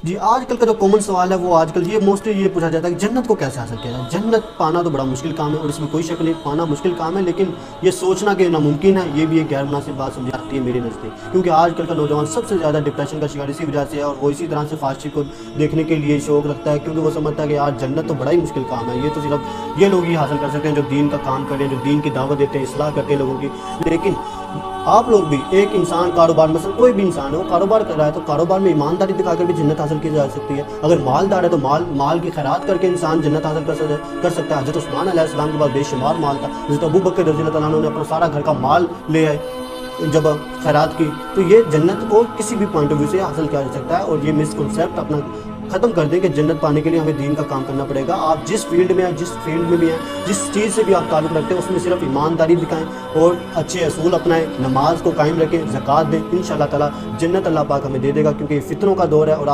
جی آج کل کا جو کامن سوال ہے وہ آج کل یہ موسٹلی یہ پوچھا جاتا ہے کہ جنت کو کیسے حاصل کیا جائے. جنت پانا تو بڑا مشکل کام ہے اور اس میں کوئی شک نہیں, پانا مشکل کام ہے, لیکن یہ سوچنا کہ ناممکن ہے یہ بھی ایک غیر مناسب بات سمجھی جاتی ہے میری نزدیک. کیونکہ آج کل کا نوجوان سب سے زیادہ ڈپریشن کا شکار اسی وجہ سے ہے, اور وہ اسی طرح سے فاسٹ فوڈ کو دیکھنے کے لیے شوق رکھتا ہے, کیونکہ وہ سمجھتا ہے کہ آج جنت تو بڑا ہی مشکل کام ہے, یہ تو صرف یہ لوگ ہی حاصل کر سکتے ہیں جو دین کا کام کریں, جو دین کی دعوت دیتے ہیں, اصلاح کرتے ہیں لوگوں کی. لیکن آپ لوگ بھی, ایک انسان کاروبار, مثلا کوئی بھی انسان ہے وہ کاروبار کر رہا ہے تو کاروبار میں ایمانداری دکھا کر بھی جنت حاصل کی جا سکتی ہے. اگر مالدار ہے تو مال کی خیرات کر کے انسان جنت حاصل کر سکتا ہے. حضرت عثمان علیہ السلام کے پاس بے شمار مال تھا, حضرت ابو بکر رضی اللہ عنہ نے اپنا سارا گھر کا مال لے آئے جب خیرات کی. تو یہ جنت کو کسی بھی پوائنٹ آف ویو سے حاصل کیا جا سکتا ہے, اور یہ مسکنسیپٹ اپنا ختم کر دیں کہ جنت پانے کے لیے ہمیں دین کا کام کرنا پڑے گا. آپ جس فیلڈ میں ہیں, جس فیلڈ میں بھی ہیں, جس چیز سے بھی آپ تعلق رکھتے ہیں اس میں صرف ایمانداری دکھائیں اور اچھے اصول اپنائیں, نماز کو قائم رکھیں, زکوٰۃ دیں, انشاءاللہ تعالیٰ جنت اللہ پاک ہمیں دے دے گا, کیونکہ یہ فتنوں کا دور ہے. اور